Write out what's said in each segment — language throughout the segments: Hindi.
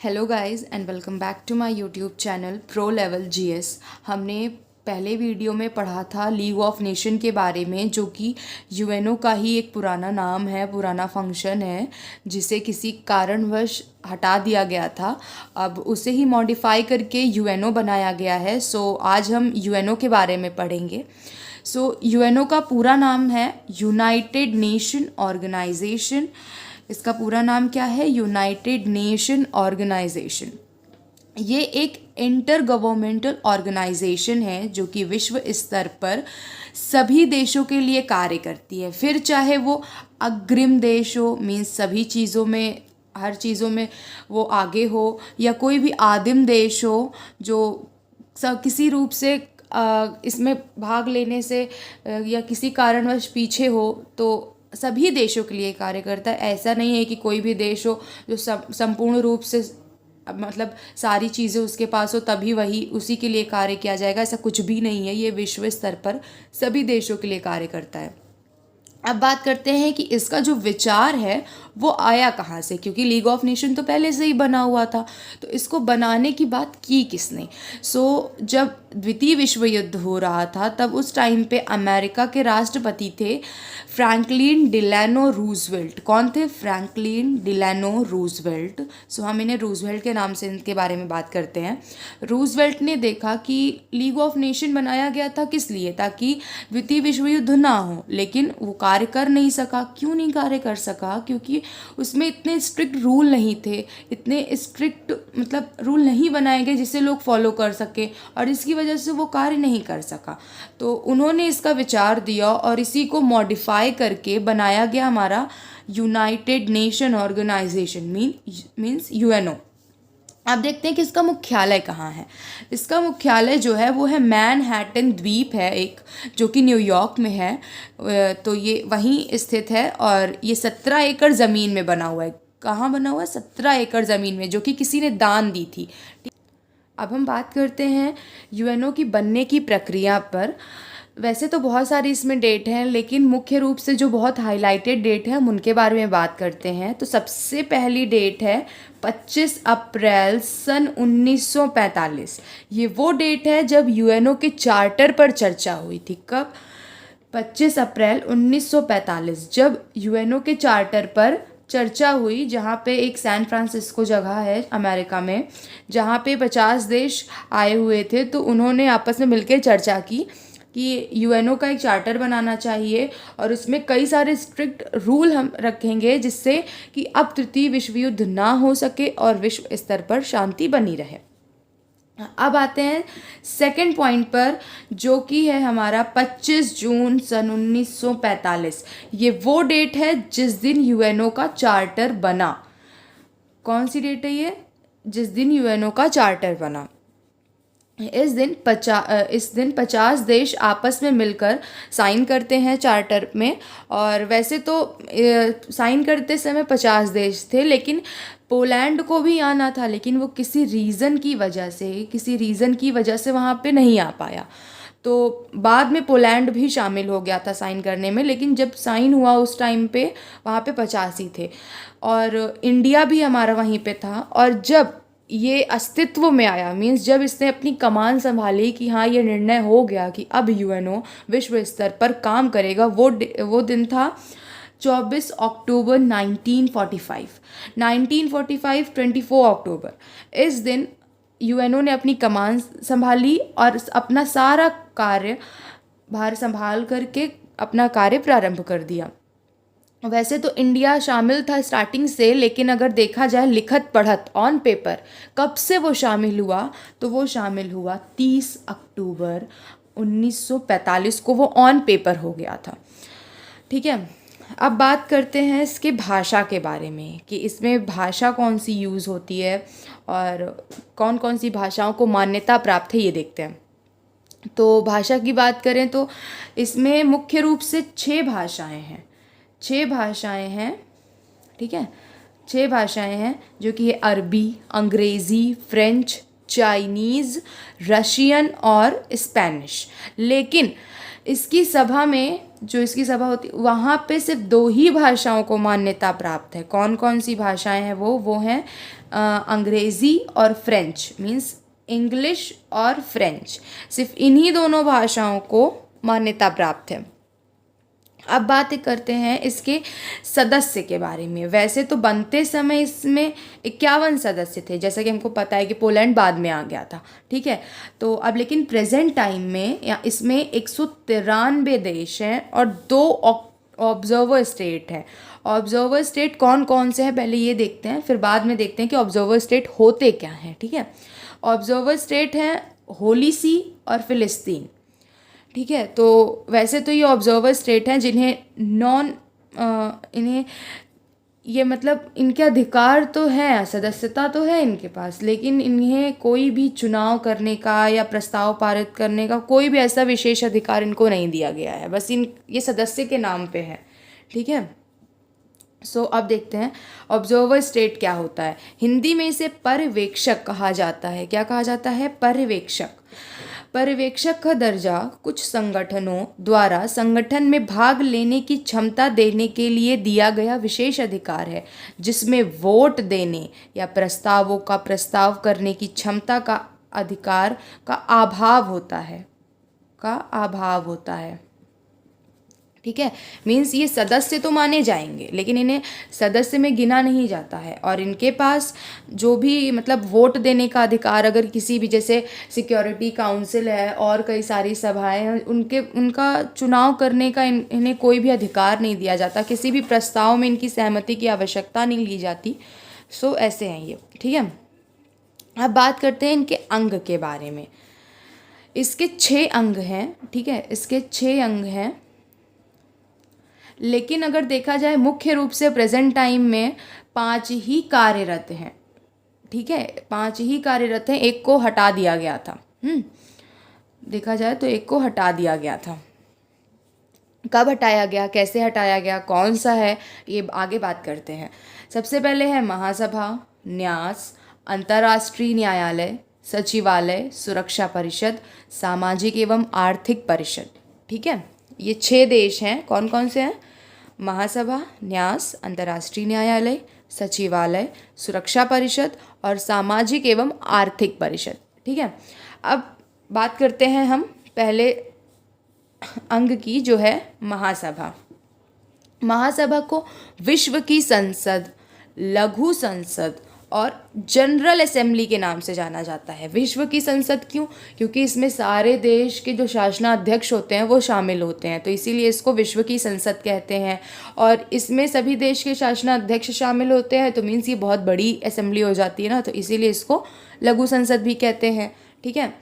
Hello guys and welcome back to my YouTube channel pro level GS. हमने पहले वीडियो में पढ़ा था लीग ऑफ नेशन के बारे में, जो कि यूएनओ का ही एक पुराना नाम है, पुराना फंक्शन है, जिसे किसी कारणवश हटा दिया गया था। अब उसे ही मॉडिफाई करके यूएनओ बनाया गया है। सो आज हम यूएनओ के बारे में पढ़ेंगे। यूएनओ का पूरा नाम है यूनाइटेड नेशन ऑर्गेनाइजेशन। इसका पूरा नाम क्या है? United Nation Organization. ये एक इंटर गवर्नमेंटल ऑर्गेनाइजेशन है जो कि विश्व स्तर पर सभी देशों के लिए कार्य करती है। फिर चाहे वो अग्रिम देश हो, मीन्स सभी चीज़ों में, हर चीज़ों में वो आगे हो, या कोई भी आदिम देश हो जो किसी रूप से इसमें भाग लेने से या किसी कारणवश पीछे हो, तो सभी देशों के लिए कार्य करता है। ऐसा नहीं है कि कोई भी देश हो जो संपूर्ण रूप से मतलब सारी चीज़ें उसके पास हो तभी वही उसी के लिए कार्य किया जाएगा, ऐसा कुछ भी नहीं है। ये विश्व स्तर पर सभी देशों के लिए कार्य करता है। अब बात करते हैं कि इसका जो विचार है वो आया कहाँ से, क्योंकि लीग ऑफ नेशन तो पहले से ही बना हुआ था, तो इसको बनाने की बात की किसने? जब द्वितीय विश्व युद्ध हो रहा था तब उस टाइम पे अमेरिका के राष्ट्रपति थे फ्रैंकलिन डिलानो रूजवेल्ट। कौन थे? Franklin Delano Roosevelt. हम इन्हें रूजवेल्ट के नाम से इनके बारे में बात करते हैं। रूजवेल्ट ने देखा कि लीग ऑफ नेशन बनाया गया था किस लिए? ताकि द्वितीय विश्व युद्ध ना हो, लेकिन वो कार्य कर नहीं सका। क्यों नहीं कार्य कर सका? क्योंकि उसमें इतने स्ट्रिक्ट रूल नहीं थे, इतने स्ट्रिक्ट मतलब रूल नहीं बनाए गए जिसे लोग फॉलो कर सके, और इसकी वजह से वो कार्य नहीं कर सका। तो उन्होंने इसका विचार दिया और इसी को मॉडिफाई करके बनाया गया हमारा United Nation Organization, means UNO. अब देखते हैं कि इसका मुख्यालय कहाँ है। इसका मुख्यालय जो है वो है मैनहट्टन द्वीप है एक, जो कि न्यूयॉर्क में है। तो ये वहीं स्थित है और ये 17 एकड़ ज़मीन में बना हुआ है। कहाँ बना हुआ है? 17 एकड़ ज़मीन में, जो कि किसी ने दान दी थी। अब हम बात करते हैं यूएनओ की बनने की प्रक्रिया पर। वैसे तो बहुत सारी इसमें डेट हैं, लेकिन मुख्य रूप से जो बहुत हाईलाइटेड डेट है हम उनके बारे में बात करते हैं। तो सबसे पहली डेट है 25 अप्रैल सन 1945। ये वो डेट है जब यूएनओ के चार्टर पर चर्चा हुई थी। कब? 25 अप्रैल 1945, जब यूएनओ के चार्टर पर चर्चा हुई, जहाँ पे एक सैन फ्रांसिस्को जगह है अमेरिका में, जहाँ पे 50 देश आए हुए थे। तो उन्होंने आपस में मिलकर चर्चा की कि यूएनओ का एक चार्टर बनाना चाहिए और उसमें कई सारे स्ट्रिक्ट रूल हम रखेंगे, जिससे कि अब तृतीय विश्व युद्ध ना हो सके और विश्व स्तर पर शांति बनी रहे। अब आते हैं सेकंड पॉइंट पर, जो कि है हमारा 25 जून सन 1945। ये वो डेट है जिस दिन यूएनओ का चार्टर बना। कौन सी डेट है ये? जिस दिन यूएनओ का चार्टर बना। इस दिन 50 देश आपस में मिलकर साइन करते हैं चार्टर में। और वैसे तो साइन करते समय 50 देश थे, लेकिन पोलैंड को भी आना था, लेकिन वो किसी रीज़न की वजह से वहाँ पे नहीं आ पाया। तो बाद में पोलैंड भी शामिल हो गया था साइन करने में, लेकिन जब साइन हुआ उस टाइम पे वहाँ पे 50 ही थे, और इंडिया भी हमारा वहीं पे था। और जब ये अस्तित्व में आया, मीन्स जब इसने अपनी कमान संभाली कि हाँ ये निर्णय हो गया कि अब यूएनओ विश्व स्तर पर काम करेगा, वो दिन था 24 अक्टूबर 1945। 24 अक्टूबर इस दिन यूएनओ ने अपनी कमान संभाली और अपना सारा कार्य भार संभाल करके अपना कार्य प्रारंभ कर दिया। वैसे तो इंडिया शामिल था स्टार्टिंग से, लेकिन अगर देखा जाए लिखत पढ़त ऑन पेपर कब से वो शामिल हुआ, तो वो शामिल हुआ 30 अक्टूबर 1945 को, वो ऑन पेपर हो गया था। ठीक है, अब बात करते हैं इसके भाषा के बारे में कि इसमें भाषा कौन सी यूज़ होती है और कौन कौन सी भाषाओं को मान्यता प्राप्त है, ये देखते हैं। तो भाषा की बात करें तो इसमें मुख्य रूप से 6 भाषाएं हैं। 6 भाषाएं हैं, ठीक है। 6 भाषाएं हैं, जो कि है अरबी, अंग्रेज़ी, फ्रेंच, चाइनीज़, रशियन और स्पेनिश। लेकिन इसकी सभा में, जो इसकी सभा होती है वहाँ पे सिर्फ 2 ही भाषाओं को मान्यता प्राप्त है। कौन कौन सी भाषाएं हैं वो हैं अंग्रेज़ी और फ्रेंच, मीन्स इंग्लिश और फ्रेंच, सिर्फ इन्हीं दोनों भाषाओं को मान्यता प्राप्त है। अब बात करते हैं इसके सदस्य के बारे में। वैसे तो बनते समय इसमें 51 सदस्य थे, जैसा कि हमको पता है कि पोलैंड बाद में आ गया था, ठीक है। तो अब लेकिन प्रेजेंट टाइम में या इसमें 193 देश हैं और 2 ऑब्जर्वर स्टेट हैं। ऑब्जर्वर स्टेट कौन कौन से हैं पहले ये देखते हैं, फिर बाद में देखते हैं कि ऑब्जर्वर स्टेट होते क्या हैं, ठीक है। ऑब्जर्वर स्टेट हैं होली सी और फिलिस्तीन, ठीक है। तो वैसे तो ये ऑब्जर्वर स्टेट हैं जिन्हें इन्हें ये मतलब इनके अधिकार तो हैं, सदस्यता तो है इनके पास, लेकिन इन्हें कोई भी चुनाव करने का या प्रस्ताव पारित करने का कोई भी ऐसा विशेष अधिकार इनको नहीं दिया गया है, बस ये सदस्य के नाम पे है, ठीक है। सो अब देखते हैं ऑब्जर्वर स्टेट क्या होता है। हिंदी में इसे पर्यवेक्षक कहा जाता है। क्या कहा जाता है? पर्यवेक्षक। पर्यवेक्षक का दर्जा कुछ संगठनों द्वारा संगठन में भाग लेने की क्षमता देने के लिए दिया गया विशेष अधिकार है, जिसमें वोट देने या प्रस्तावों का प्रस्ताव करने की क्षमता का अधिकार का अभाव होता है, ठीक है। मीन्स ये सदस्य तो माने जाएंगे लेकिन इन्हें सदस्य में गिना नहीं जाता है, और इनके पास जो भी मतलब वोट देने का अधिकार, अगर किसी भी जैसे सिक्योरिटी काउंसिल है और कई सारी सभाएं हैं, उनका चुनाव करने का इन्हें कोई भी अधिकार नहीं दिया जाता, किसी भी प्रस्ताव में इनकी सहमति की आवश्यकता नहीं ली जाती। सो ऐसे हैं ये, ठीक है। अब बात करते हैं इनके अंग के बारे में। इसके 6 अंग हैं, ठीक है, इसके 6 अंग हैं, लेकिन अगर देखा जाए मुख्य रूप से प्रेजेंट टाइम में 5 ही कार्यरत हैं, ठीक है, 5 ही कार्यरत हैं, एक को हटा दिया गया था। देखा जाए तो एक को हटा दिया गया था। कब हटाया गया, कैसे हटाया गया, कौन सा है, ये आगे बात करते हैं। सबसे पहले है महासभा, न्यास, अंतर्राष्ट्रीय न्यायालय, सचिवालय, सुरक्षा परिषद, सामाजिक एवं आर्थिक परिषद, ठीक है। ये 6 देश हैं। कौन कौन से हैं? महासभा, न्यास, अंतर्राष्ट्रीय न्यायालय, सचिवालय, सुरक्षा परिषद और सामाजिक एवं आर्थिक परिषद, ठीक है। अब बात करते हैं हम पहले अंग की, जो है महासभा। महासभा को विश्व की संसद, लघु संसद और जनरल असेंबली के नाम से जाना जाता है। विश्व की संसद क्यों? क्योंकि इसमें सारे देश के जो शासनाध्यक्ष होते हैं वो शामिल होते हैं, तो इसीलिए इसको विश्व की संसद कहते हैं। और इसमें सभी देश के शासनाध्यक्ष शामिल होते हैं, तो मीन्स ये बहुत बड़ी असेंबली हो जाती है ना, तो इसीलिए इसको लघु संसद भी कहते हैं, ठीक है।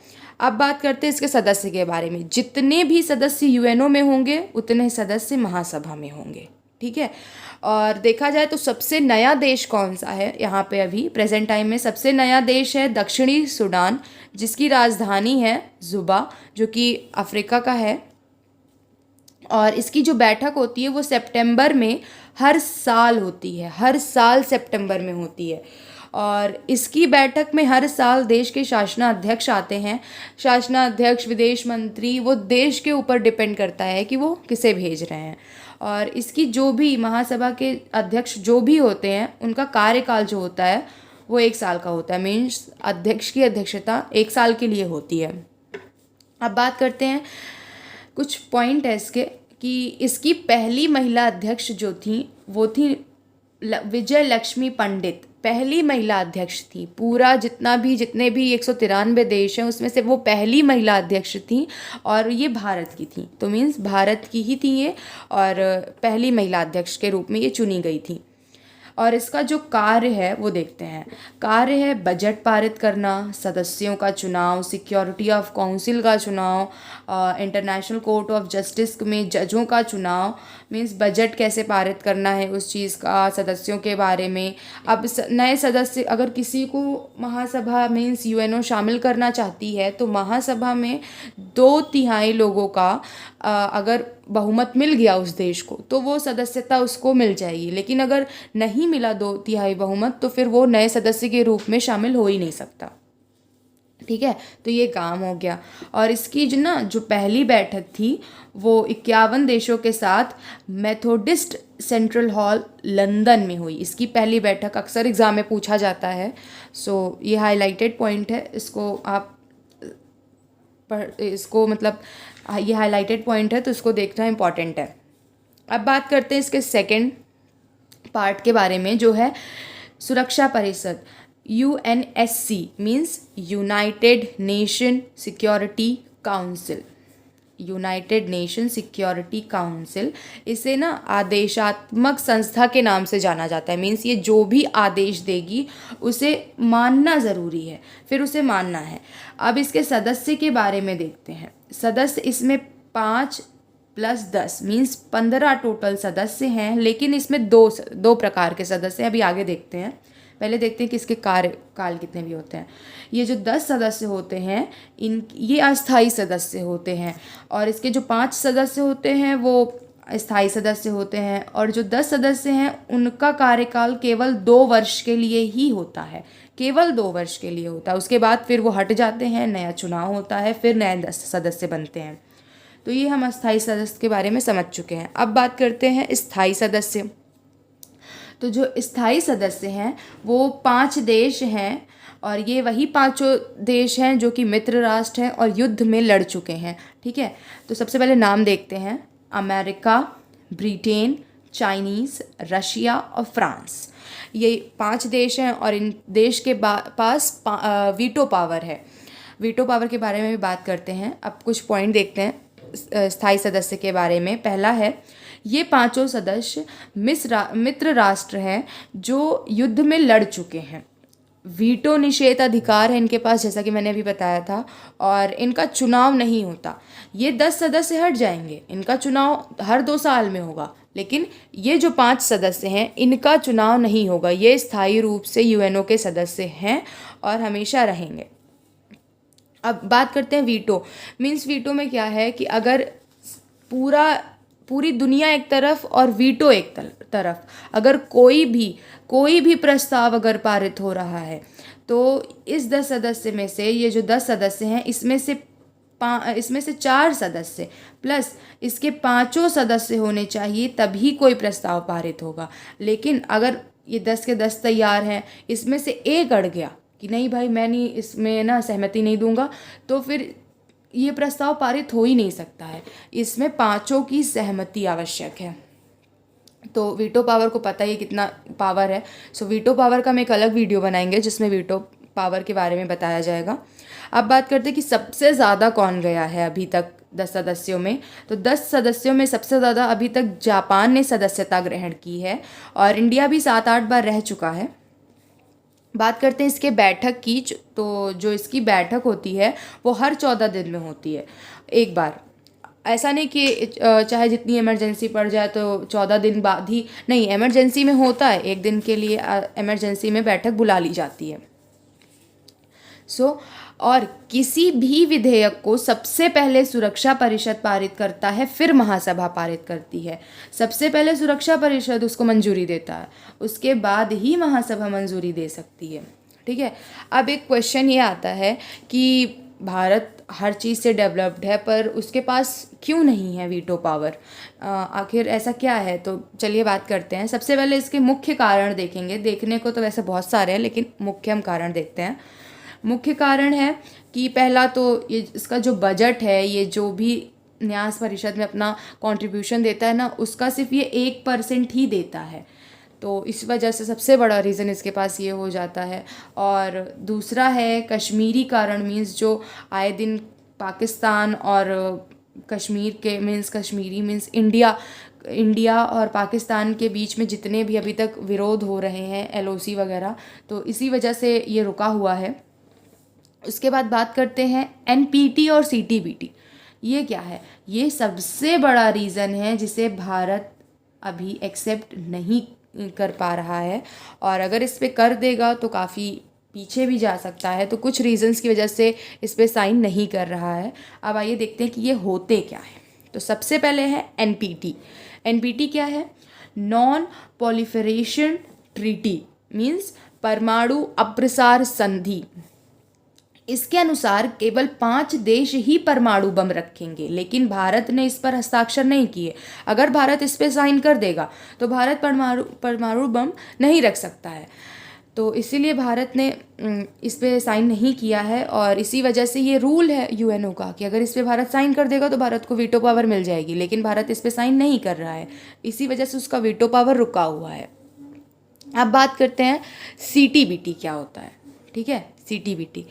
अब बात करते हैं इसके सदस्य के बारे में। जितने भी सदस्य यूएनओ में होंगे उतने सदस्य महासभा में होंगे, ठीक है। और देखा जाए तो सबसे नया देश कौन सा है यहाँ पे अभी प्रेजेंट टाइम में? सबसे नया देश है दक्षिणी सूडान, जिसकी राजधानी है जुबा, जो कि अफ्रीका का है। और इसकी जो बैठक होती है वो सितंबर में हर साल होती है, हर साल सितंबर में होती है। और इसकी बैठक में हर साल देश के शासनाध्यक्ष आते हैं। शासनाध्यक्ष, विदेश मंत्री, वो देश के ऊपर डिपेंड करता है कि वो किसे भेज रहे हैं। और इसकी जो भी महासभा के अध्यक्ष जो भी होते हैं, उनका कार्यकाल जो होता है वो 1 साल का होता है। मीन्स अध्यक्ष की अध्यक्षता 1 साल के लिए होती है। अब बात करते हैं, कुछ पॉइंट है इसके, कि इसकी पहली महिला अध्यक्ष जो थी वो थी विजय लक्ष्मी पंडित, पहली महिला अध्यक्ष थी। पूरा जितने भी 193 देश हैं उसमें से वो पहली महिला अध्यक्ष थी, और ये भारत की थी, तो मीन्स भारत की ही थी ये, और पहली महिला अध्यक्ष के रूप में ये चुनी गई थी। और इसका जो कार्य है वो देखते हैं। कार्य है बजट पारित करना, सदस्यों का चुनाव, सिक्योरिटी ऑफ काउंसिल का चुनाव, इंटरनेशनल कोर्ट ऑफ जस्टिस में जजों का चुनाव, मीन्स बजट कैसे पारित करना है उस चीज़ का, सदस्यों के बारे में। अब नए सदस्य, अगर किसी को महासभा मीन्स यूएनओ शामिल करना चाहती है तो महासभा में 2/3 लोगों का अगर बहुमत मिल गया उस देश को तो वो सदस्यता उसको मिल जाएगी। लेकिन अगर नहीं मिला 2/3 बहुमत तो फिर वो नए सदस्य के रूप में शामिल हो ही नहीं सकता, ठीक है, तो ये काम हो गया। और इसकी जो पहली बैठक थी वो 51 देशों के साथ मेथोडिस्ट सेंट्रल हॉल लंदन में हुई। इसकी पहली बैठक अक्सर एग्ज़ाम में पूछा जाता है। सो ये हाईलाइटेड पॉइंट है, इसको आप इसको मतलब ये हाईलाइटेड पॉइंट है तो इसको देखना इम्पॉर्टेंट है। अब बात करते हैं इसके सेकंड पार्ट के बारे में, जो है सुरक्षा परिषद। UNSC means United nation security council. United nation security council, इसे ना आदेशात्मक संस्था के नाम से जाना जाता है। मीन्स ये जो भी आदेश देगी उसे मानना ज़रूरी है, फिर उसे मानना है। अब इसके सदस्य के बारे में देखते हैं। सदस्य इसमें 5+10 मीन्स 15 टोटल सदस्य हैं, लेकिन इसमें दो प्रकार के सदस्य हैं। अभी आगे देखते हैं, पहले देखते हैं कि इसके कार्यकाल कितने भी होते हैं। ये जो 10 सदस्य होते हैं ये अस्थाई सदस्य होते हैं, और इसके जो 5 सदस्य होते हैं वो स्थायी सदस्य होते हैं, और जो 10 सदस्य हैं उनका कार्यकाल केवल 2 वर्ष के लिए ही होता है। केवल 2 वर्ष के लिए होता है, उसके बाद फिर वो हट जाते हैं, नया चुनाव होता है, फिर नए 10 सदस्य बनते हैं। तो ये हम अस्थाई सदस्य के बारे में समझ चुके हैं। अब बात करते हैं स्थायी सदस्य। तो जो स्थायी सदस्य हैं वो 5 देश हैं, और ये वही 5 देश हैं जो कि मित्र राष्ट्र हैं और युद्ध में लड़ चुके हैं। ठीक है, तो सबसे पहले नाम देखते हैं। अमेरिका, ब्रिटेन, चाइनीज़, रशिया और फ्रांस। ये 5 देश हैं और इन देश के पास वीटो पावर है। वीटो पावर के बारे में भी बात करते हैं। अब कुछ पॉइंट देखते हैं स्थायी सदस्य के बारे में। पहला है, ये 5 सदस्य मित्र राष्ट्र हैं जो युद्ध में लड़ चुके हैं। वीटो निषेध अधिकार है इनके पास, जैसा कि मैंने अभी बताया था, और इनका चुनाव नहीं होता। ये 10 सदस्य हट जाएंगे, इनका चुनाव हर 2 साल में होगा, लेकिन ये जो 5 सदस्य हैं इनका चुनाव नहीं होगा। ये स्थायी रूप से यूएनओ के सदस्य हैं और हमेशा रहेंगे। अब बात करते हैं वीटो। मीन्स वीटो में क्या है कि अगर पूरी दुनिया एक तरफ और वीटो एक तरफ, अगर कोई भी प्रस्ताव अगर पारित हो रहा है तो इस 10 सदस्य में से, ये जो 10 सदस्य हैं इसमें से 4 सदस्य प्लस इसके 5 सदस्य होने चाहिए, तभी कोई प्रस्ताव पारित होगा। लेकिन अगर ये 10 के 10 तैयार हैं, इसमें से एक अड़ गया कि नहीं भाई मैं नहीं, इसमें ना सहमति नहीं दूंगा, तो फिर ये प्रस्ताव पारित हो ही नहीं सकता है। इसमें 5 की सहमति आवश्यक है। तो वीटो पावर को पता ही कितना पावर है। सो वीटो पावर का हम एक अलग वीडियो बनाएंगे जिसमें वीटो पावर के बारे में बताया जाएगा। अब बात करते हैं कि सबसे ज़्यादा कौन गया है अभी तक 10 सदस्यों में। तो 10 सदस्यों में सबसे ज़्यादा अभी तक जापान ने सदस्यता ग्रहण की है, और इंडिया भी 7-8 बार रह चुका है। बात करते हैं इसके बैठक की। तो जो इसकी बैठक होती है वो हर 14 दिन में होती है एक बार। ऐसा नहीं कि चाहे जितनी इमरजेंसी पड़ जाए तो 14 दिन बाद ही, नहीं, इमरजेंसी में होता है, एक दिन के लिए इमरजेंसी में बैठक बुला ली जाती है। और किसी भी विधेयक को सबसे पहले सुरक्षा परिषद पारित करता है, फिर महासभा पारित करती है। सबसे पहले सुरक्षा परिषद उसको मंजूरी देता है, उसके बाद ही महासभा मंजूरी दे सकती है। ठीक है, अब एक क्वेश्चन ये आता है कि भारत हर चीज़ से डेवलप्ड है पर उसके पास क्यों नहीं है वीटो पावर, आखिर ऐसा क्या है? तो चलिए बात करते हैं। सबसे पहले इसके मुख्य कारण देखेंगे। देखने को तो वैसे बहुत सारे हैं, लेकिन मुख्य हम कारण देखते हैं। मुख्य कारण है कि पहला तो ये इसका जो बजट है, ये जो भी न्यास परिषद में अपना कंट्रीब्यूशन देता है ना, उसका सिर्फ ये 1% ही देता है। तो इस वजह से सबसे बड़ा रीज़न इसके पास ये हो जाता है। और दूसरा है कश्मीरी कारण। मीन्स जो आए दिन पाकिस्तान और कश्मीर के कश्मीरी मीन्स इंडिया और पाकिस्तान के बीच में जितने भी अभी तक विरोध हो रहे हैं, LOC वगैरह, तो इसी वजह से ये रुका हुआ है। उसके बाद बात करते हैं NPT और CTBT। ये क्या है? ये सबसे बड़ा रीज़न है जिसे भारत अभी एक्सेप्ट नहीं कर पा रहा है, और अगर इस पे कर देगा तो काफ़ी पीछे भी जा सकता है। तो कुछ रीजंस की वजह से इस पे साइन नहीं कर रहा है। अब आइए देखते हैं कि ये होते क्या है। तो सबसे पहले है NPT। NPT क्या है? नॉन प्रोलिफरेशन ट्रीटी, मीन्स परमाणु अप्रसार संधि। इसके अनुसार केवल 5 देश ही परमाणु बम रखेंगे, लेकिन भारत ने इस पर हस्ताक्षर नहीं किए। अगर भारत इस पे साइन कर देगा तो भारत परमाणु बम नहीं रख सकता है। तो इसीलिए भारत ने इस पे साइन नहीं किया है, और इसी वजह से ये रूल है यूएनओ का कि अगर इस पे भारत साइन कर देगा तो भारत को वीटो पावर मिल जाएगी, लेकिन भारत इस पे साइन नहीं कर रहा है, इसी वजह से उसका वीटो पावर रुका हुआ है। अब बात करते हैं सीटीबीटी क्या होता है। ठीक है, सीटीबीटी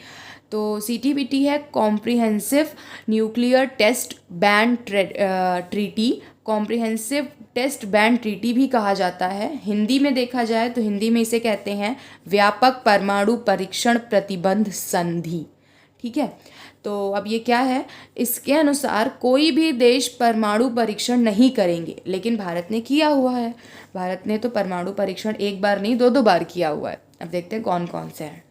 तो सीटीबीटी है comprehensive nuclear test ban treaty. Comprehensive test ban treaty भी कहा जाता है। हिंदी में देखा जाए तो हिंदी में इसे कहते हैं व्यापक परमाणु परीक्षण प्रतिबंध संधि। ठीक है, तो अब ये क्या है, इसके अनुसार कोई भी देश परमाणु परीक्षण नहीं करेंगे, लेकिन भारत ने किया हुआ है। भारत ने तो परमाणु परीक्षण एक बार नहीं 2-2 बार किया हुआ है। अब देखते हैं कौन कौन से हैं।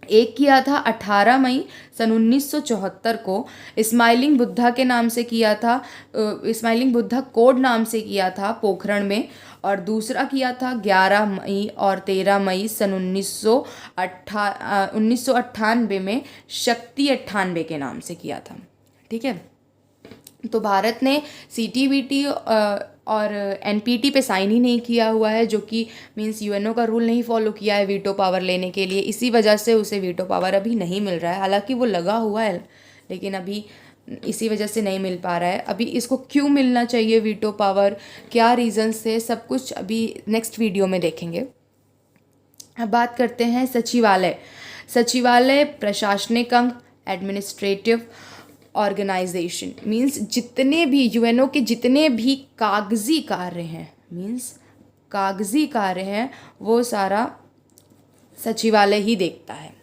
एक किया था 18 मई सन 1974 को, स्माइलिंग बुद्धा के नाम से किया था, स्माइलिंग बुद्धा कोड नाम से किया था पोखरण में। और दूसरा किया था 11 मई और 13 मई सन 1998 में शक्ति 98 के नाम से किया था। ठीक है, तो भारत ने सीटीबीटी और एनपीटी पे साइन ही नहीं किया हुआ है, जो कि मीन्स यूएनओ का रूल नहीं फॉलो किया है वीटो पावर लेने के लिए। इसी वजह से उसे वीटो पावर अभी नहीं मिल रहा है, हालांकि वो लगा हुआ है लेकिन अभी इसी वजह से नहीं मिल पा रहा है। अभी इसको क्यों मिलना चाहिए वीटो पावर, क्या रीजंस थे, सब कुछ अभी नेक्स्ट वीडियो में देखेंगे। अब बात करते हैं सचिवालय। सचिवालय प्रशासनिक अंग, एडमिनिस्ट्रेटिव ऑर्गेनाइजेशन, मीन्स जितने भी यूएनओ के जितने भी कागजी कार्य हैं, मीन्स कागजी कार्य हैं, वो सारा सचिवालय ही देखता है।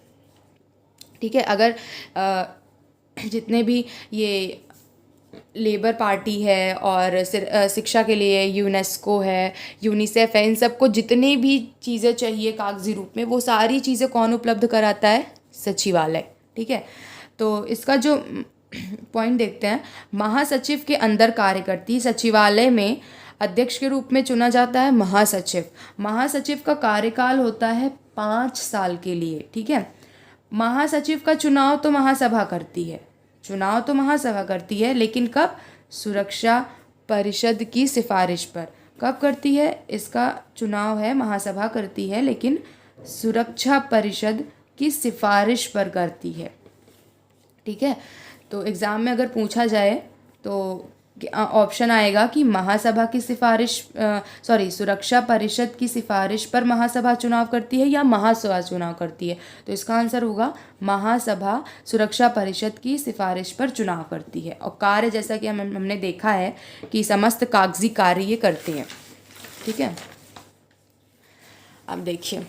ठीक है, अगर जितने भी ये लेबर पार्टी है और शिक्षा के लिए यूनेस्को है, यूनिसेफ है, इन सबको जितनी भी चीज़ें चाहिए कागजी रूप में, वो सारी चीज़ें कौन उपलब्ध कराता है, सचिवालय। ठीक है, तो इसका जो पॉइंट देखते हैं, महासचिव के अंदर कार्य करती सचिवालय में अध्यक्ष के रूप में चुना जाता है महासचिव। महासचिव का कार्यकाल होता है 5 साल के लिए। ठीक है, महासचिव का चुनाव तो महासभा करती है, चुनाव तो महासभा करती है, लेकिन कब, सुरक्षा परिषद की सिफारिश पर। कब करती है, इसका चुनाव है महासभा करती है, लेकिन सुरक्षा परिषद की सिफारिश पर करती है। ठीक है, तो एग्ज़ाम में अगर पूछा जाए तो ऑप्शन आएगा कि महासभा की सिफारिश सुरक्षा परिषद की सिफारिश पर महासभा चुनाव करती है या महासभा चुनाव करती है। तो इसका आंसर होगा महासभा सुरक्षा परिषद की सिफारिश पर चुनाव करती है। और कार्य जैसा कि हमने देखा है कि समस्त कागजी कार्य ये करते हैं। ठीक है, अब देखिए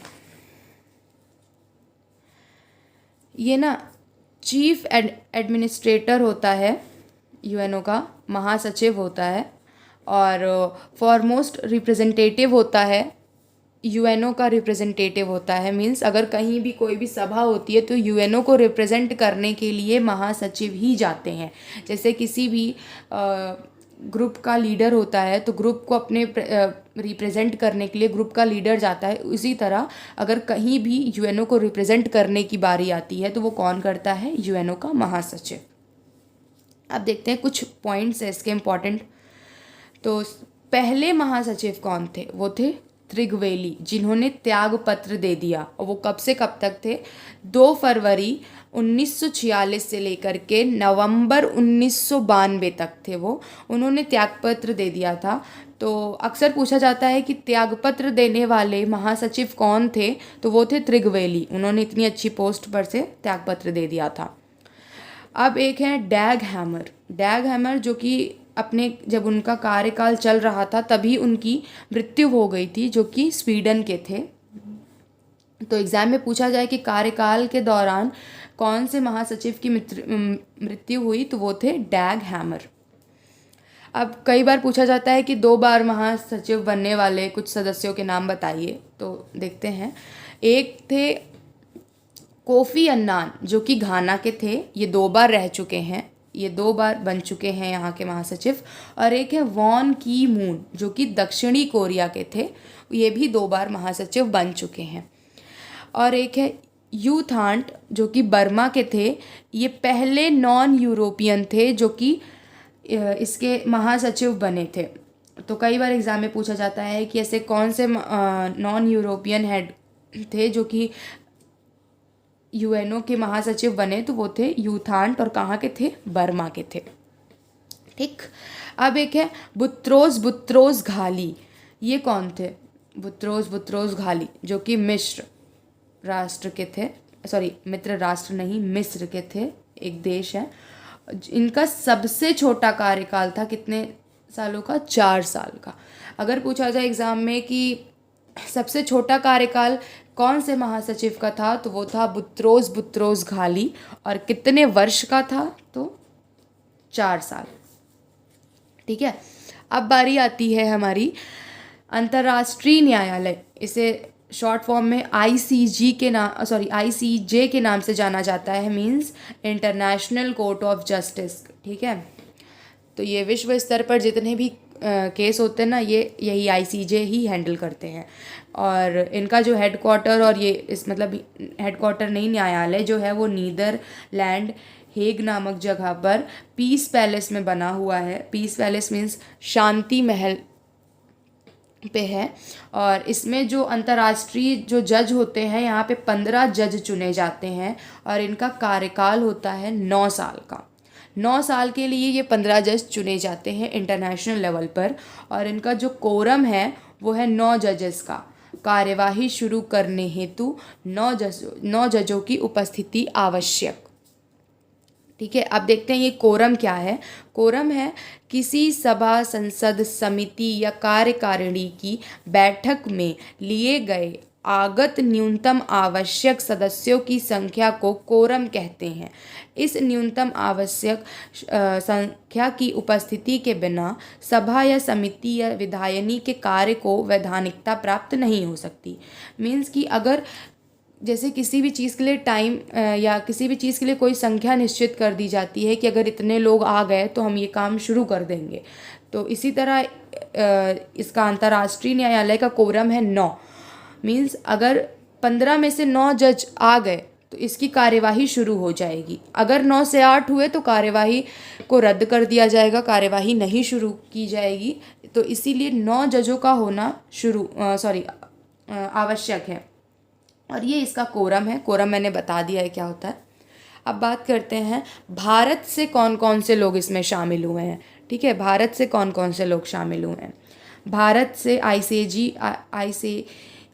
ये ना चीफ एडमिनिस्ट्रेटर होता है यूएनओ का, महासचिव होता है, और फॉरमोस्ट रिप्रेजेंटेटिव होता है, यूएनओ का रिप्रेजेंटेटिव होता है। मीन्स अगर कहीं भी कोई भी सभा होती है तो यूएनओ को रिप्रेजेंट करने के लिए महासचिव ही जाते हैं। जैसे किसी भी ग्रुप का लीडर होता है तो ग्रुप को अपने रिप्रेजेंट करने के लिए ग्रुप का लीडर जाता है, उसी तरह अगर कहीं भी यूएनओ को रिप्रेजेंट करने की बारी आती है तो वो कौन करता है, यूएनओ का महासचिव। अब देखते हैं कुछ पॉइंट्स है इसके इम्पॉर्टेंट। तो पहले महासचिव कौन थे, वो थे त्रिगवेली, जिन्होंने त्याग पत्र दे दिया। और वो कब से कब तक थे, 2 फरवरी 1946 से लेकर के नवंबर 1992 तक थे वो, उन्होंने त्यागपत्र दे दिया था। तो अक्सर पूछा जाता है कि त्यागपत्र देने वाले महासचिव कौन थे, तो वो थे त्रिगवेली, उन्होंने इतनी अच्छी पोस्ट पर से त्यागपत्र दे दिया था। अब एक है डैग हैमर। डैग हैमर जो कि अपने जब उनका कार्यकाल चल रहा था तभी उनकी मृत्यु हो गई थी, जो कि स्वीडन के थे। तो एग्ज़ाम में पूछा जाए कि कार्यकाल के दौरान कौन से महासचिव की मृत्यु हुई, तो वो थे डैग हैमर। अब कई बार पूछा जाता है कि 2 बार महासचिव बनने वाले कुछ सदस्यों के नाम बताइए, तो देखते हैं। एक थे कोफी अन्नान जो कि घाना के थे, ये 2 बार रह चुके हैं, ये 2 बार बन चुके हैं यहाँ के महासचिव। और एक है वॉन की मून जो कि दक्षिणी कोरिया के थे, ये भी 2 बार महासचिव बन चुके हैं। और एक है यूथांट जो कि बर्मा के थे, ये पहले नॉन यूरोपियन थे जो कि इसके महासचिव बने थे। तो कई बार एग्ज़ाम में पूछा जाता है कि ऐसे कौन से नॉन यूरोपियन हेड थे जो कि यूएनओ के महासचिव बने, तो वो थे यूथांट, और कहाँ के थे, बर्मा के थे। ठीक। अब एक है बुत्रोस बुत्रोस घाली। ये कौन थे? बुत्रोस बुत्रोस घाली जो कि मिस्र राष्ट्र के थे, सॉरी मित्र राष्ट्र नहीं, मिस्र के थे, एक देश है। इनका सबसे छोटा कार्यकाल था कितने सालों का? 4 साल का। अगर पूछा जाए एग्ज़ाम में कि सबसे छोटा कार्यकाल कौन से महासचिव का था, तो वो था बुत्रोस बुत्रोस घाली, और कितने वर्ष का था? तो 4 साल। ठीक है। अब बारी आती है हमारी अंतर्राष्ट्रीय न्यायालय, इसे शॉर्ट फॉर्म में आईसीजे के नाम से जाना जाता है, means international court of justice. ठीक है। तो ये विश्व स्तर पर जितने भी केस होते हैं ना, यही आईसीजे ही हैंडल करते हैं। और इनका जो हेडक्वार्टर, और ये इस मतलब हेडक्वार्टर नहीं, न्यायालय जो है वो नीदरलैंड हेग नामक जगह पर पीस पैलेस में बना हुआ है। पीस पैलेस मीन्स शांति महल पे है। और इसमें जो अंतर्राष्ट्रीय जो जज होते हैं, यहाँ पे 15 जज चुने जाते हैं, और इनका कार्यकाल होता है 9 साल का। 9 साल के लिए ये 15 जज चुने जाते हैं इंटरनेशनल लेवल पर, और इनका जो कोरम है वो है 9 जजेस का। कार्यवाही शुरू करने हेतु 9 जजों की उपस्थिति आवश्यक। ठीक है। अब देखते हैं ये कोरम क्या है। कोरम है किसी सभा, संसद, समिति या कार्यकारिणी की बैठक में लिए गए आगत न्यूनतम आवश्यक सदस्यों की संख्या को कोरम कहते हैं। इस न्यूनतम आवश्यक संख्या की उपस्थिति के बिना सभा या समिति या विधायनी के कार्य को वैधानिकता प्राप्त नहीं हो सकती। मीन्स कि अगर जैसे किसी भी चीज़ के लिए टाइम या किसी भी चीज़ के लिए कोई संख्या निश्चित कर दी जाती है कि अगर इतने लोग आ गए तो हम ये काम शुरू कर देंगे, तो इसी तरह इसका अंतर्राष्ट्रीय न्यायालय का कोरम है 9। मीन्स अगर 15 में से 9 जज आ गए तो इसकी कार्यवाही शुरू हो जाएगी। अगर 9 से 8 हुए तो कार्यवाही को रद्द कर दिया जाएगा, कार्यवाही नहीं शुरू की जाएगी। तो इसीलिए 9 जजों का होना आवश्यक है, और ये इसका कोरम है। कोरम मैंने बता दिया है क्या होता है। अब बात करते हैं भारत से कौन कौन से लोग इसमें शामिल हुए हैं। ठीक है। भारत से कौन कौन से लोग शामिल हुए हैं? भारत से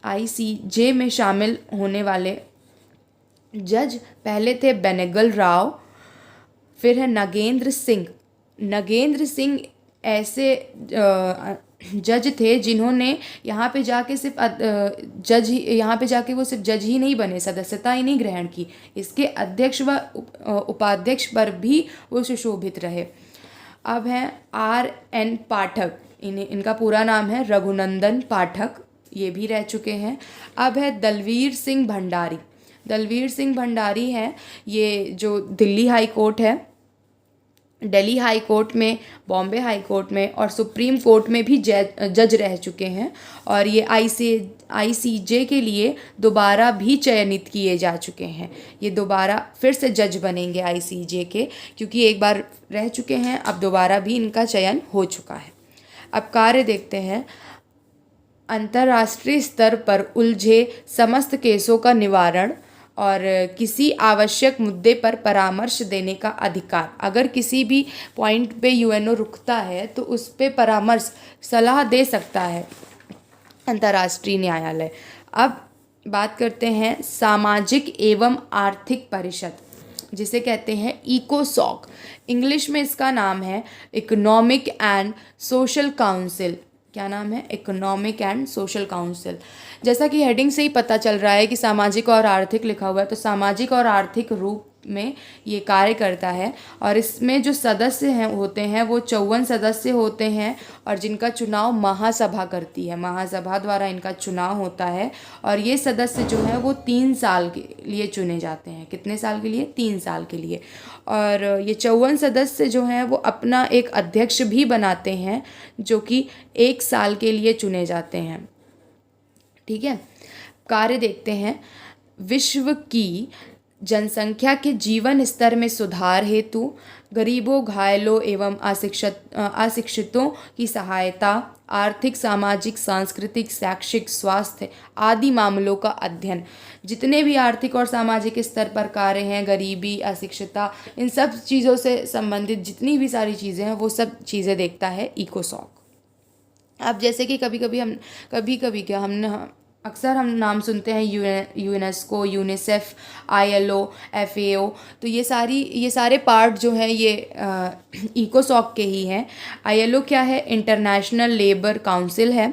आईसीजे में शामिल होने वाले जज पहले थे बेनेगल राव, फिर है नगेंद्र सिंह। नगेंद्र सिंह ऐसे जज थे जिन्होंने यहाँ पे जाके सिर्फ वो सिर्फ जज ही नहीं बने, सदस्यता ही नहीं ग्रहण की, इसके अध्यक्ष व उपाध्यक्ष पर भी वो सुशोभित रहे। अब हैं RN पाठक, इनका पूरा नाम है रघुनंदन पाठक, ये भी रह चुके हैं। अब है दलवीर सिंह भंडारी। दलवीर सिंह भंडारी हैं, ये जो दिल्ली हाई कोर्ट है, दिल्ली हाई कोर्ट में, बॉम्बे हाई कोर्ट में और सुप्रीम कोर्ट में भी जज रह चुके हैं, और ये आईसीजे के लिए दोबारा भी चयनित किए जा चुके हैं। ये दोबारा फिर से जज बनेंगे आईसीजे के, क्योंकि एक बार रह चुके हैं, अब दोबारा भी इनका चयन हो चुका है। अब कार्य देखते हैं। अंतर्राष्ट्रीय स्तर पर उलझे समस्त केसों का निवारण और किसी आवश्यक मुद्दे पर परामर्श देने का अधिकार। अगर किसी भी पॉइंट पे यूएनओ रुकता है तो उस पे परामर्श, सलाह दे सकता है अंतर्राष्ट्रीय न्यायालय। अब बात करते हैं सामाजिक एवं आर्थिक परिषद, जिसे कहते हैं इकोसॉक। इंग्लिश में इसका नाम है इकोनॉमिक एंड सोशल काउंसिल। क्या नाम है? Economic and social council. जैसा कि हेडिंग से ही पता चल रहा है कि सामाजिक और आर्थिक लिखा हुआ है, तो सामाजिक और आर्थिक रूप में ये कार्य करता है। और इसमें जो सदस्य होते हैं वो 54 सदस्य होते हैं, और जिनका चुनाव महासभा करती है। महासभा द्वारा इनका चुनाव होता है, और ये सदस्य जो है वो 3 साल के लिए चुने जाते हैं। कितने साल के लिए? 3 साल के लिए। और ये 54 सदस्य जो हैं वो अपना एक अध्यक्ष भी बनाते हैं, जो कि 1 साल के लिए चुने जाते हैं। ठीक है। कार्य देखते हैं। विश्व की जनसंख्या के जीवन स्तर में सुधार हेतु गरीबों, घायलों एवं अशिक्षितों की सहायता, आर्थिक, सामाजिक, सांस्कृतिक, शैक्षिक, स्वास्थ्य आदि मामलों का अध्ययन। जितने भी आर्थिक और सामाजिक स्तर पर कार्य हैं, गरीबी, अशिक्षितता, इन सब चीज़ों से संबंधित जितनी भी सारी चीज़ें हैं वो सब चीज़ें देखता है इकोसॉक। अब जैसे कि कभी कभी क्या हमने अक्सर हम नाम सुनते हैं यूनेस्को, यूनिसेफ, आईएलओ, एफएओ। तो ये सारे पार्ट जो हैं ये इकोसॉक के ही हैं। आईएलओ क्या है? इंटरनेशनल लेबर काउंसिल है।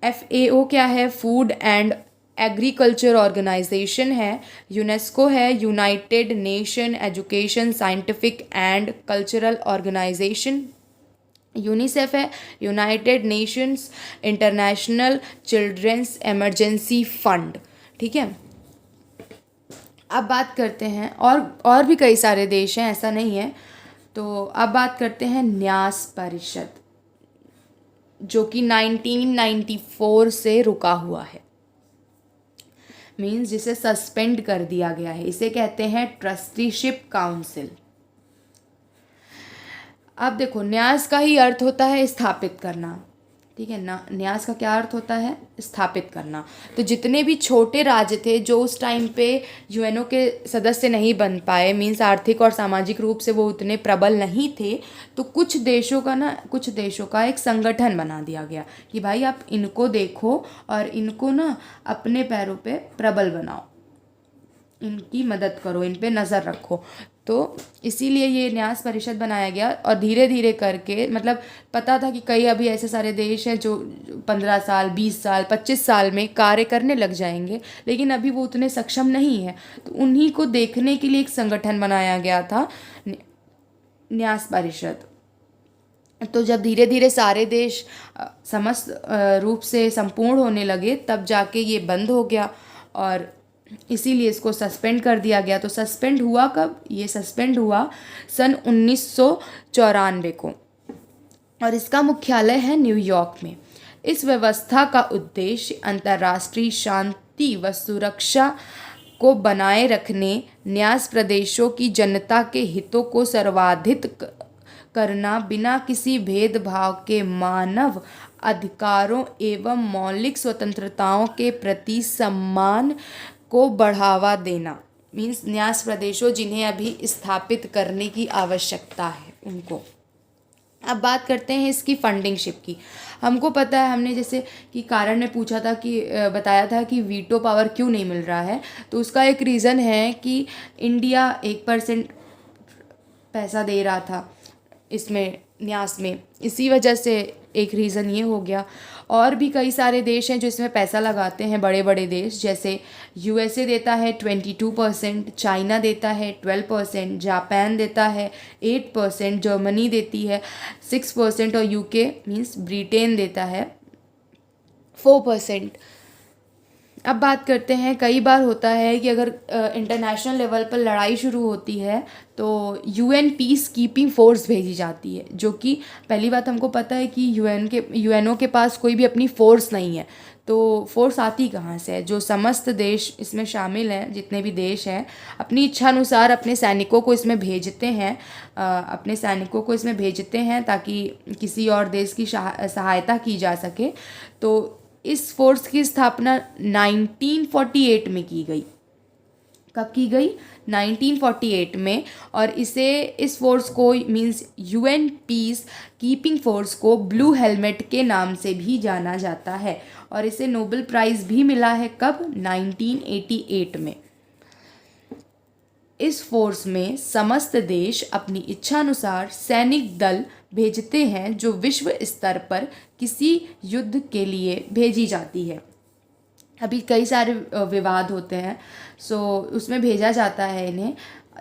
एफएओ क्या है? फूड एंड एग्रीकल्चर ऑर्गेनाइजेशन है। यूनेस्को है United Nation Education, Scientific and Cultural Organisation. UNICEF है United Nations International Children's Emergency Fund. ठीक है, अब बात करते हैं और भी कई सारे देश हैं, ऐसा नहीं है। तो अब बात करते हैं न्यास परिषद, जो कि 1994 से रुका हुआ है, मीन्स जिसे सस्पेंड कर दिया गया है। इसे कहते हैं ट्रस्टीशिप काउंसिल। अब देखो, न्यास का ही अर्थ होता है स्थापित करना। ठीक है ना, न्यास का क्या अर्थ होता है? स्थापित करना। तो जितने भी छोटे राज्य थे जो उस टाइम पे यूएनओ के सदस्य नहीं बन पाए, मीन्स आर्थिक और सामाजिक रूप से वो उतने प्रबल नहीं थे, तो कुछ देशों का एक संगठन बना दिया गया कि भाई आप इनको देखो और इनको ना अपने पैरों पे प्रबल बनाओ, इनकी मदद करो, इन पे नज़र रखो। तो इसीलिए ये न्यास परिषद बनाया गया। और धीरे धीरे करके, मतलब पता था कि कई अभी ऐसे सारे देश हैं जो 15 साल, 20 साल, 25 साल में कार्य करने लग जाएंगे, लेकिन अभी वो उतने सक्षम नहीं है। तो उन्हीं को देखने के लिए एक संगठन बनाया गया था, न्यास परिषद। तो जब धीरे धीरे सारे देश समस्त रूप से संपूर्ण होने लगे, तब जाके ये बंद हो गया और इसीलिए इसको सस्पेंड कर दिया गया। तो सस्पेंड हुआ कब? ये सस्पेंड हुआ सन 1994 को, और इसका मुख्यालय है न्यूयॉर्क में। इस व्यवस्था का उद्देश्य अंतर्राष्ट्रीय शांति व सुरक्षा को बनाए रखने, न्यास प्रदेशों की जनता के हितों को सर्वाधिक करना, बिना किसी भेदभाव के मानव अधिकारों एवं मौलिक स्वतंत्रताओं के प्रति सम्मान को बढ़ावा देना। मीन्स न्यास प्रदेशों जिन्हें अभी स्थापित करने की आवश्यकता है उनको। अब बात करते हैं इसकी फंडिंगशिप की। हमको पता है, हमने जैसे कि कारण ने पूछा था कि बताया था कि वीटो पावर क्यों नहीं मिल रहा है, तो उसका एक रीज़न है कि इंडिया 1% पैसा दे रहा था इसमें, न्यास में, इसी वजह से एक रीज़न ये हो गया। और भी कई सारे देश हैं जो इसमें पैसा लगाते हैं, बड़े बड़े देश, जैसे यूएसए देता है 22%, चाइना देता है 12%, जापान देता है 8%, जर्मनी देती है 6% और यूके मीन्स ब्रिटेन देता है 4%। अब बात करते हैं, कई बार होता है कि अगर इंटरनेशनल लेवल पर लड़ाई शुरू होती है तो यूएन पीस कीपिंग फोर्स भेजी जाती है, जो कि पहली बात हमको पता है कि यूएनओ के पास कोई भी अपनी फ़ोर्स नहीं है। तो फोर्स आती कहाँ से है? जो समस्त देश इसमें शामिल हैं, जितने भी देश हैं, अपनी इच्छानुसार अपने सैनिकों को इसमें भेजते हैं ताकि किसी और देश की सहायता की जा सके। तो इस फोर्स की स्थापना 1948 में की गई। कब की गई? 1948 में। और इस फोर्स को means UN peace keeping force को ब्लू हेलमेट के नाम से भी जाना जाता है, और इसे नोबेल प्राइज़ भी मिला है। कब? 1988 में। इस फोर्स में समस्त देश अपनी इच्छानुसार सैनिक दल भेजते हैं, जो विश्व स्तर पर किसी युद्ध के लिए भेजी जाती है। अभी कई सारे विवाद होते हैं, सो उसमें भेजा जाता है इन्हें,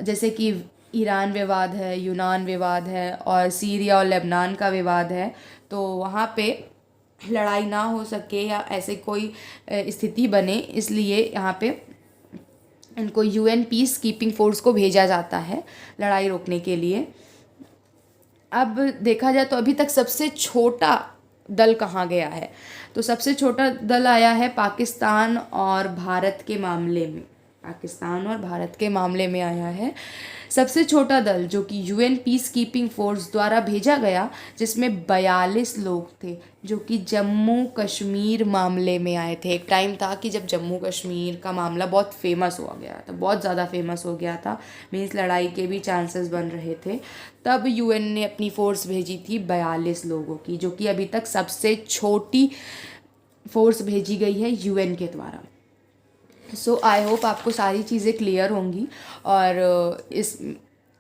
जैसे कि ईरान विवाद है, यूनान विवाद है, और सीरिया और लेबनान का विवाद है। तो वहाँ पे लड़ाई ना हो सके या ऐसे कोई स्थिति बने, इसलिए यहाँ पे इनको यूएन पीस कीपिंग फोर्स को भेजा जाता है लड़ाई रोकने के लिए। अब देखा जाए तो अभी तक सबसे छोटा दल कहाँ गया है। तो सबसे छोटा दल आया है पाकिस्तान और भारत के मामले में, पाकिस्तान और भारत के मामले में आया है सबसे छोटा दल, जो कि यूएन पीस कीपिंग फोर्स द्वारा भेजा गया, जिसमें 42 लोग थे जो कि जम्मू कश्मीर मामले में आए थे। एक टाइम था कि जब जम्मू कश्मीर का मामला बहुत फेमस हो गया था, बहुत ज़्यादा फेमस हो गया था, मीन्स लड़ाई के भी चांसेस बन रहे थे। तब यूएन ने अपनी फ़ोर्स भेजी थी 42 लोगों की, जो कि अभी तक सबसे छोटी फोर्स भेजी गई है यूएन के द्वारा। सो आई होप आपको सारी चीज़ें क्लियर होंगी। और इस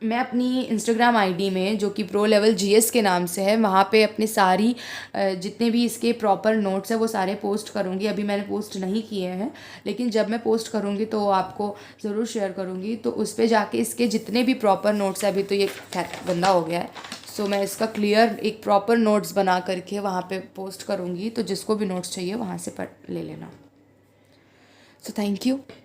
मैं अपनी इंस्टाग्राम आईडी में, जो कि प्रो लेवल जीएस के नाम से है, वहाँ पे अपनी सारी जितने भी इसके प्रॉपर नोट्स हैं वो सारे पोस्ट करूँगी। अभी मैंने पोस्ट नहीं किए हैं, लेकिन जब मैं पोस्ट करूँगी तो आपको ज़रूर शेयर करूँगी। तो उस पर जाके इसके जितने भी प्रॉपर नोट्स हैं, अभी तो ये गंदा हो गया है, सो मैं इसका क्लियर एक प्रॉपर नोट्स बना करके वहाँ पे पोस्ट करूँगी। तो जिसको भी नोट्स चाहिए वहाँ से पढ़ ले लेना। So thank you.